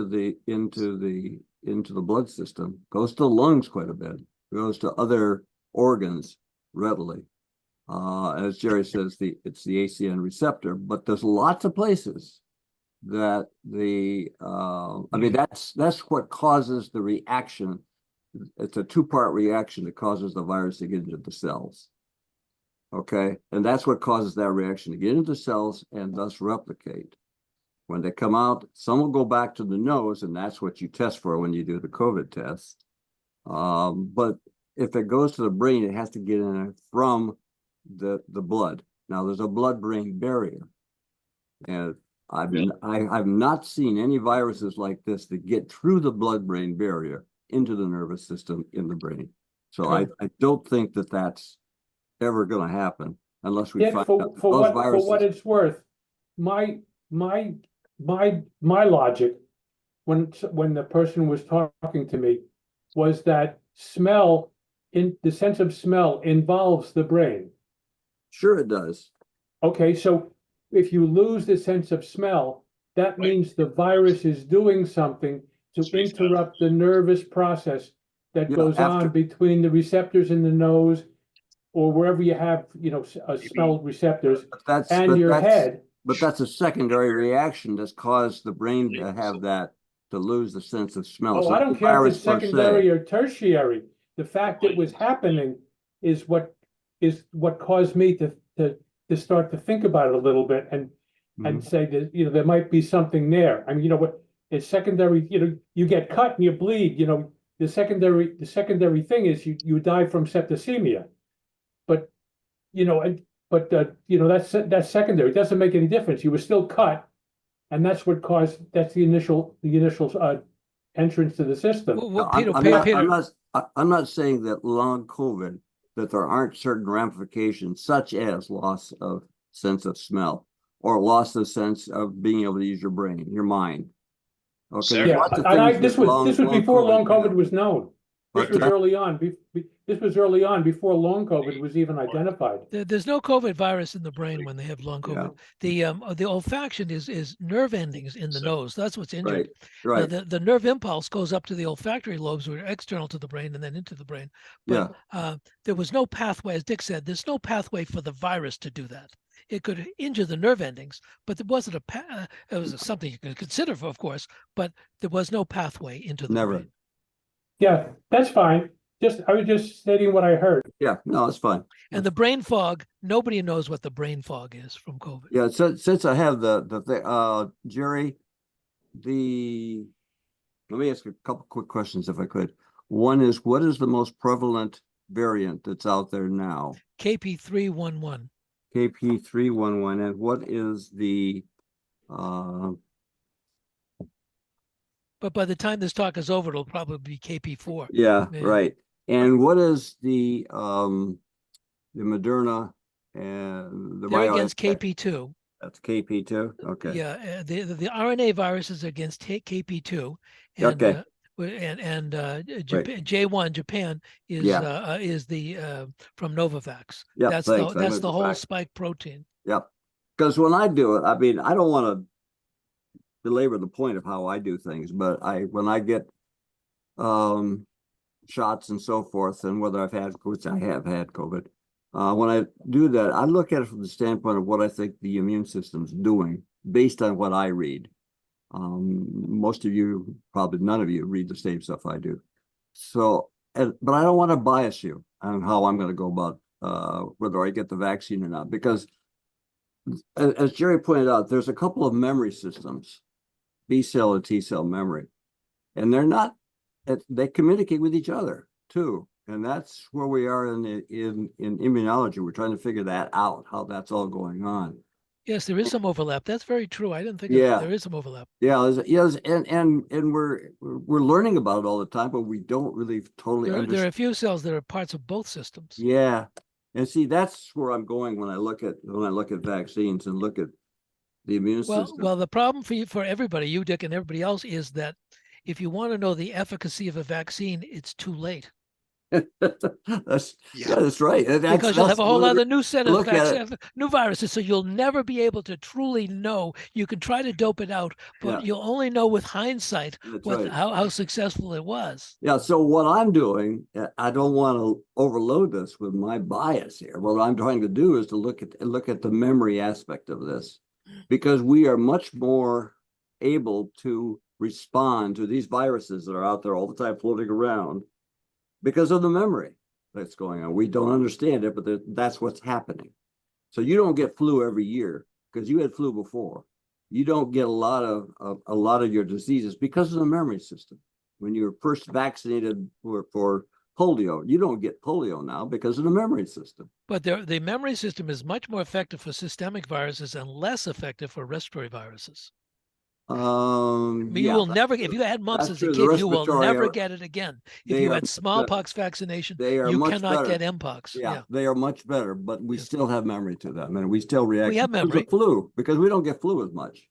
the blood system. Goes to the lungs quite a bit. Goes to other organs readily. As Jerry says, it's the ACN receptor, but there's lots of places that I mean, that's what causes the reaction. It's a two-part reaction that causes the virus to get into the cells. Okay, and that's what causes that reaction to get into cells and thus replicate. When they come out, some will go back to the nose, and that's what you test for when you do the COVID test. But if it goes to the brain, it has to get in from the blood. Now, there's a blood-brain barrier, and I've not seen any viruses like this that get through the blood-brain barrier into the nervous system in the brain. So I don't think that that's ever going to happen unless we find out for those viruses. what it's worth, my logic when the person was talking to me was that smell, in the sense of smell, involves the brain. Sure, it does. Okay, so if you lose the sense of smell, that means the virus is doing something to interrupt the nervous process that goes on between the receptors in the nose or wherever you have, smell receptors and your head. But that's a secondary reaction that's caused the brain to have that, to lose the sense of smell. Oh, so I don't care if it's secondary or tertiary. The fact it was happening is what caused me to start to think about it a little bit and say that, there might be something there. I mean, what it's secondary, you get cut and you bleed, the secondary thing is you die from septicemia. But that's secondary. It doesn't make any difference. You were still cut, and that's what caused. That's the initial entrance to the system. Well, I'm not saying that long COVID that there aren't certain ramifications, such as loss of sense of smell or loss of sense of being able to use your brain, your mind. Okay, yeah, this was before long COVID was known. This was early on. This was early on before long COVID was even identified. There's no COVID virus in the brain when they have long COVID. Yeah. The olfaction is nerve endings in the nose. That's what's injured. Right. The nerve impulse goes up to the olfactory lobes, which are external to the brain, and then into the brain. But there was no pathway, as Dick said. There's no pathway for the virus to do that. It could injure the nerve endings, but there wasn't it was something you could consider, of course, but there was no pathway into the brain. Yeah, that's fine. I was just stating what I heard. Yeah, no, it's fine. And the brain fog, nobody knows what the brain fog is from COVID. Yeah, so since I have Jerry, let me ask a couple quick questions if I could. One is, what is the most prevalent variant that's out there now? KP311. KP311. And what is the, But by the time this talk is over, it'll probably be KP4. yeah, Yeah. right. And what is the Moderna and the They're against BioNTech? KP2. That's KP2. Okay. Yeah, the RNA virus is against KP2, and Okay. Japan, J1 Japan is the from Novavax. Yep, That's thanks. I that's went the whole back. spike protein. Yep. Because when I do it, I mean, I don't want to belabor the point of how I do things, but when I get shots and so forth, and whether I've had, which I have had COVID, when I do that, I look at it from the standpoint of what I think the immune system's doing based on what I read. Most of you, probably none of you, read the same stuff I do. So, but I don't want to bias you on how I'm going to go about whether I get the vaccine or not, because as Jerry pointed out, there's a couple of memory systems, B cell and T cell memory, and they're not, they communicate with each other too. And that's where we are in immunology. We're trying to figure that out, how that's all going on. Yes, there is some overlap. That's very true. I didn't think of Yeah. that. There is some overlap. Yeah, yes, and we're learning about it all the time, but we don't really totally There are understand. a few cells that are parts of both systems. Yeah, and see, that's where I'm going when I look at vaccines and look at the immune system. Well, the problem for everybody, you, Dick, and everybody else, is that if you want to know the efficacy of a vaccine, it's too late. That's right. Because you'll have a whole other new set of new viruses, so you'll never be able to truly know. You can try to dope it out, but you'll only know with hindsight how successful it was. Yeah. So what I'm doing, I don't want to overload this with my bias here. What I'm trying to do is to look at the memory aspect of this, because we are much more able to respond to these viruses that are out there all the time floating around, because of the memory that's going on. We don't understand it, but that's what's happening. So you don't get flu every year because you had flu before. You don't get a lot of your diseases because of the memory system. When you were first vaccinated for polio, you don't get polio now because of the memory system. But the memory system is much more effective for systemic viruses and less effective for respiratory viruses. You will never, if you had mumps as a kid, you will never get it again. If you had smallpox vaccination, you cannot get mpox. Yeah, they are much better, but we still have memory to them, and we still react. We have memory. To flu, because we don't get flu as much.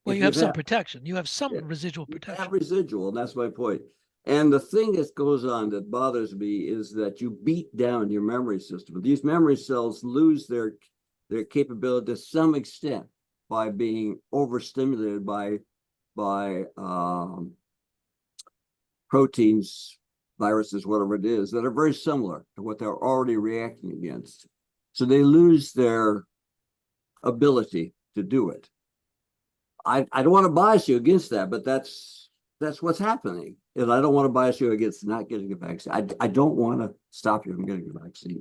Well, you have some protection. You have some residual protection. You have residual, and that's my point. And the thing that goes on that bothers me is that you beat down your memory system. These memory cells lose their capability to some extent by being overstimulated by proteins, viruses, whatever it is, that are very similar to what they're already reacting against. So they lose their ability to do it. I don't want to bias you against that, but that's what's happening. And I don't want to bias you against not getting a vaccine. I don't want to stop you from getting a vaccine.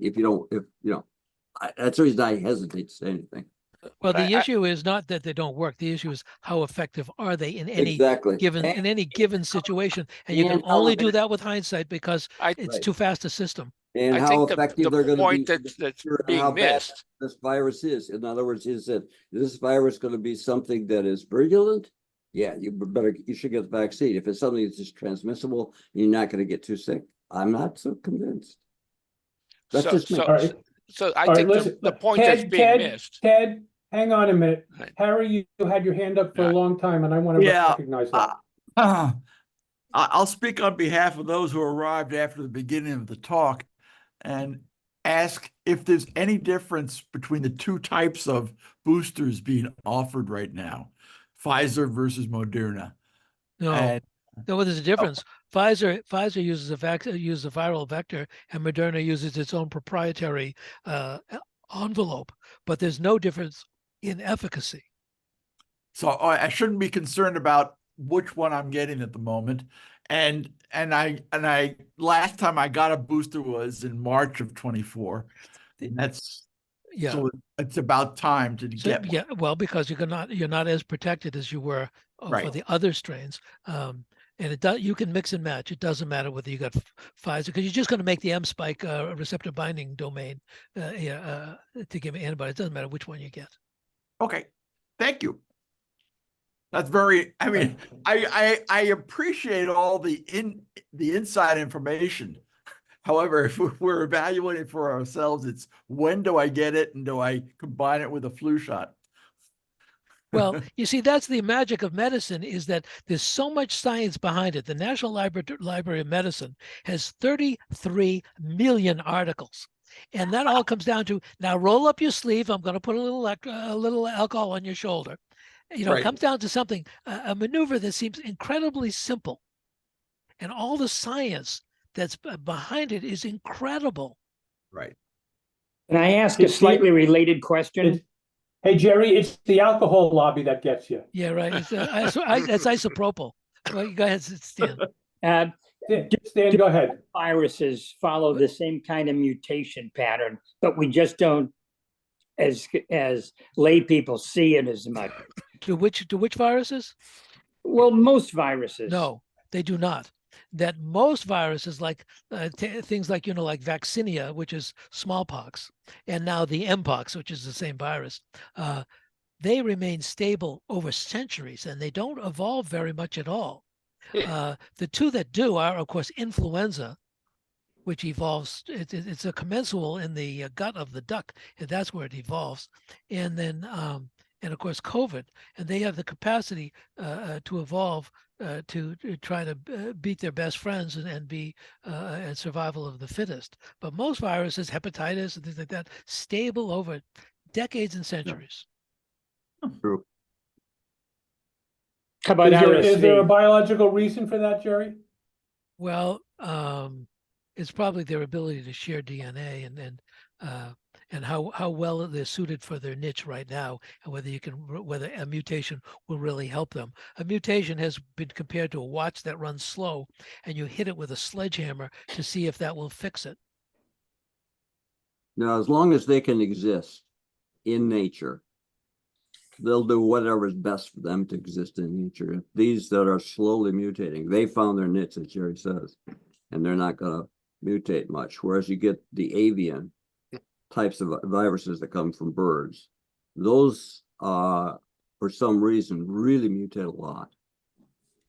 That's the reason I hesitate to say anything. Well, the issue is not that they don't work. The issue is how effective are they in any given situation, and you can only do that with hindsight because it's too fast a system. And how effective they're going to be. That's being missed. This virus is. In other words, is this virus going to be something that is virulent? Yeah, you should get the vaccine. If it's something that's just transmissible, you're not going to get too sick. I'm not so convinced. That's just me. So I think the point that's being missed. Ted, hang on a minute. Harry, you had your hand up for a long time, and I want to recognize that. I'll speak on behalf of those who arrived after the beginning of the talk and ask if there's any difference between the two types of boosters being offered right now, Pfizer versus Moderna. No, there's a difference. Pfizer uses a viral vector, and Moderna uses its own proprietary envelope. But there's no difference in efficacy. So I shouldn't be concerned about which one I'm getting at the moment. And I last time I got a booster was in March of 24. And that's so it's about time to get one. Well, because you're not as protected as you were for the other strains. And it does, you can mix and match. It doesn't matter whether you got Pfizer, because you're just going to make the M spike receptor binding domain to give an antibody. It doesn't matter which one you get. Okay, thank you. That's very, I mean, I appreciate all the inside information. However, if we're evaluating for ourselves, it's when do I get it and do I combine it with a flu shot? Well, you see, that's the magic of medicine, is that there's so much science behind it. The National Library of Medicine has 33 million articles. And that all comes down to, now roll up your sleeve. I'm going to put a little alcohol on your shoulder. You know, Right. It comes down to something, a maneuver that seems incredibly simple. And all the science that's behind it is incredible. Right. Can I ask a It's slightly related question? Hey, Jerry, it's the alcohol lobby that gets you. Yeah, right. It's isopropyl. Well, go ahead, Stan. Stan, go ahead. Viruses follow the same kind of mutation pattern, but we just don't, as lay people, see it as much. To which viruses? Well, most viruses. No, they do not. That most viruses, like things like, like vaccinia, which is smallpox, and now the mpox, which is the same virus, they remain stable over centuries, and they don't evolve very much at all. The two that do are, of course, influenza, which evolves. It's a commensal in the gut of the duck, and that's where it evolves. And then, and of course, COVID, and they have the capacity to evolve to try to beat their best friends and be and survival of the fittest. But most viruses, hepatitis and things like that, stable over decades and centuries. True. How about Is there a RSV? biological reason for that, Jerry? Well, it's probably their ability to share DNA and how well they're suited for their niche right now, and whether a mutation will really help them. A mutation has been compared to a watch that runs slow, and you hit it with a sledgehammer to see if that will fix it. Now, as long as they can exist in nature, they'll do whatever is best for them to exist in nature. If these that are slowly mutating, they found their niche, as Jerry says, and they're not going to mutate much. Whereas you get the avian types of viruses that come from birds, those for some reason really mutate a lot,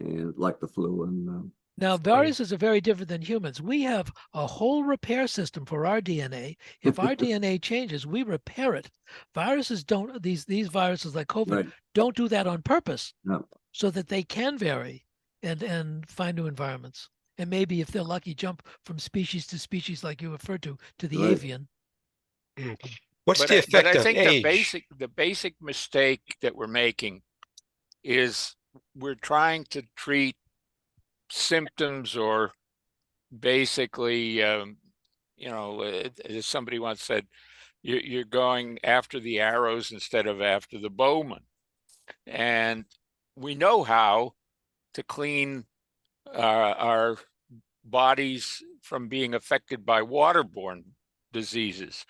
and like the flu. And now viruses are very different than humans. We have a whole repair system for our DNA. If our DNA changes, we repair it. Viruses don't. These viruses like COVID right. don't do that on purpose, No. so that they can vary and find new environments. And maybe if they're lucky, jump from species to species, like you referred to the Right. avian. What's But the effect I of think age? the basic mistake that we're making is we're trying to treat symptoms, or basically, as somebody once said, you're going after the arrows instead of after the bowman. And we know how to clean our bodies from being affected by waterborne diseases.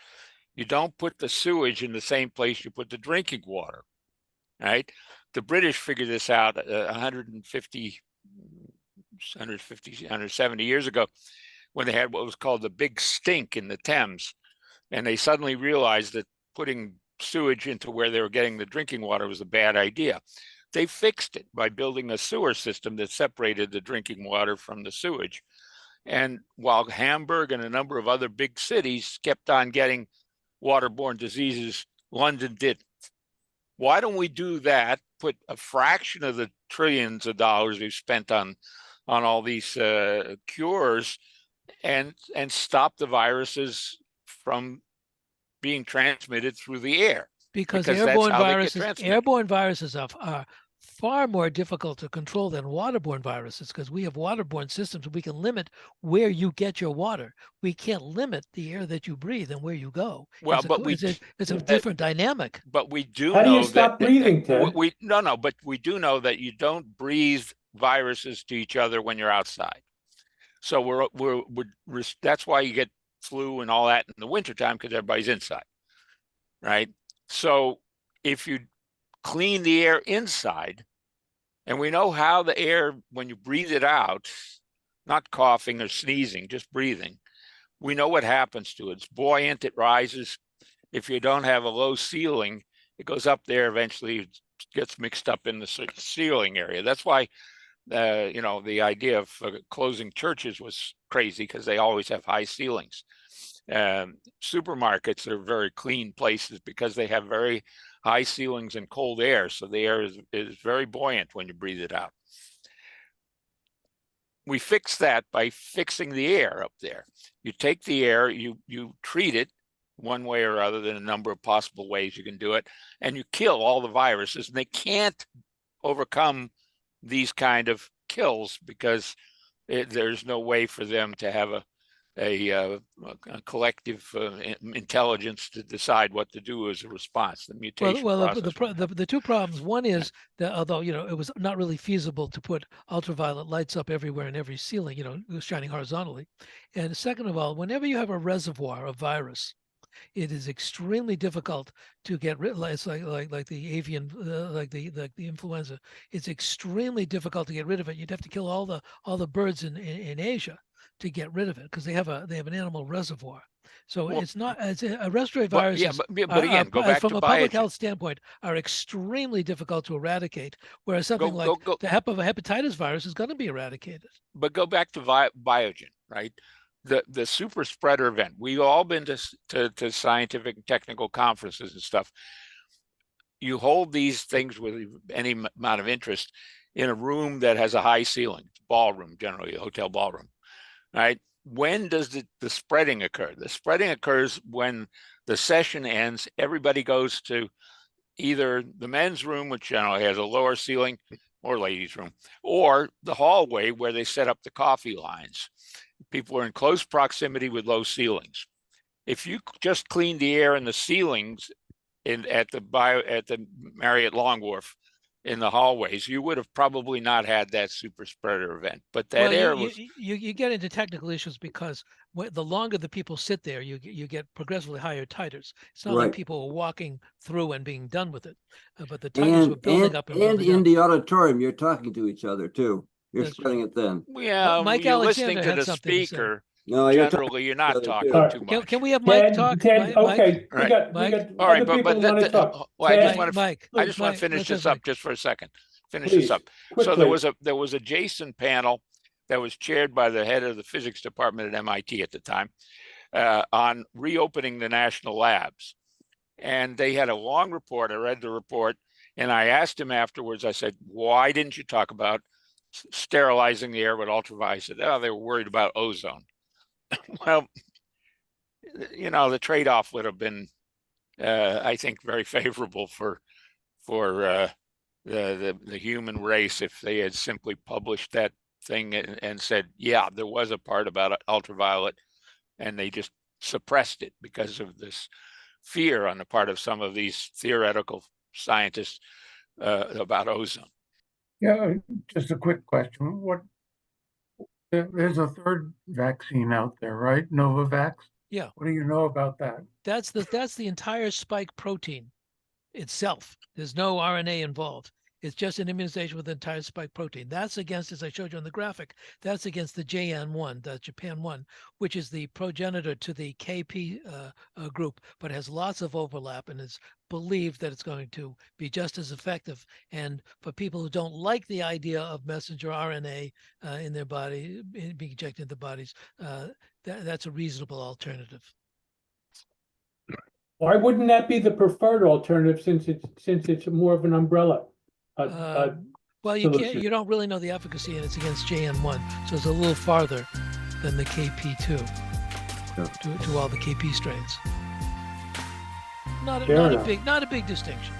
You don't put the sewage in the same place you put the drinking water, right? The British figured this out 170 years ago, when they had what was called the big stink in the Thames. And they suddenly realized that putting sewage into where they were getting the drinking water was a bad idea. They fixed it by building a sewer system that separated the drinking water from the sewage. And while Hamburg and a number of other big cities kept on getting waterborne diseases, London didn't. Why don't we do that? Put a fraction of the trillions of dollars we've spent on all these cures, and stop the viruses from being transmitted through the air. Because that's airborne how they get viruses, are far more difficult to control than waterborne viruses, because we have waterborne systems. We can limit where you get your water. We can't limit the air that you breathe and where you go. Well, it's a different dynamic. But we do How do you know stop that breathing, Ted? but we do know that you don't breathe viruses to each other when you're outside. So that's why you get flu and all that in the wintertime, because everybody's inside, right? So if you clean the air inside And we know how the air, when you breathe it out, not coughing or sneezing, just breathing, we know what happens to it. It's buoyant, it rises. If you don't have a low ceiling, it goes up there, eventually it gets mixed up in the ceiling area. That's why, the idea of closing churches was crazy, because they always have high ceilings. Supermarkets are very clean places because they have very high ceilings and cold air. So the air is very buoyant when you breathe it out. We fix that by fixing the air up there. You take the air, you treat it one way or other, than a number of possible ways you can do it, and you kill all the viruses, and they can't overcome these kind of kills because there's no way for them to have a collective intelligence to decide what to do as a response. The mutation process. The two problems. One is that although it was not really feasible to put ultraviolet lights up everywhere in every ceiling, it was shining horizontally. And second of all, whenever you have a reservoir of virus, it is extremely difficult to get rid. It's like the avian, like the influenza. It's extremely difficult to get rid of it. You'd have to kill all the birds in Asia to get rid of it, because they have an animal reservoir. So it's not as a respiratory viruses. But again, go back from to a public health standpoint, are extremely difficult to eradicate. Whereas something like the hepatitis virus is going to be eradicated. But go back to Biogen, right? The super spreader event. We've all been to scientific and technical conferences and stuff. You hold these things with any amount of interest in a room that has a high ceiling, ballroom, generally a hotel ballroom, right? When does the spreading occur? The spreading occurs when the session ends. Everybody goes to either the men's room, which generally has a lower ceiling, or ladies' room, or the hallway where they set up the coffee lines. People are in close proximity with low ceilings. If you just clean the air in the ceilings at the Marriott Long Wharf in the hallways, you would have probably not had that super spreader event. But that air was. You get into technical issues because the longer the people sit there, you get progressively higher titers. It's not like people are walking through and being done with it, but the titers were building up. And in the auditorium, you're talking to each other too. You're spreading it then. Yeah, Mike you're Alexander listening to had the something to say. speaker. No, Generally, you're not talking too much. Can we have Mike talk? Ted, okay, Mike? we got All right, other people want to talk. I just want to finish this up just for a second. Finish Please, this up. quickly. So there was a Jason panel that was chaired by the head of the physics department at MIT at the time on reopening the national labs, and they had a long report. I read the report, and I asked him afterwards. I said, "Why didn't you talk about sterilizing the air with ultraviolet?" Said, "Oh, they were worried about ozone." Well, the trade-off would have been, I think, very favorable for the human race if they had simply published that thing and said, yeah, there was a part about ultraviolet, and they just suppressed it because of this fear on the part of some of these theoretical scientists about ozone. Yeah, just a quick question. There's a third vaccine out there, right? Novavax? Yeah. What do you know about that? That's the entire spike protein itself. There's no RNA involved. It's just an immunization with the entire spike protein. That's against, as I showed you on the graphic, that's against the JN1, the Japan 1, which is the progenitor to the KP group, but has lots of overlap, and it's believed that it's going to be just as effective. And for people who don't like the idea of messenger RNA in their body, being injected into bodies, that's a reasonable alternative. Why wouldn't that be the preferred alternative since it's more of an umbrella? Well, you don't really know the efficacy, and it's against JN1, so it's a little farther than the KP2 to all the KP strains. Not a big distinction.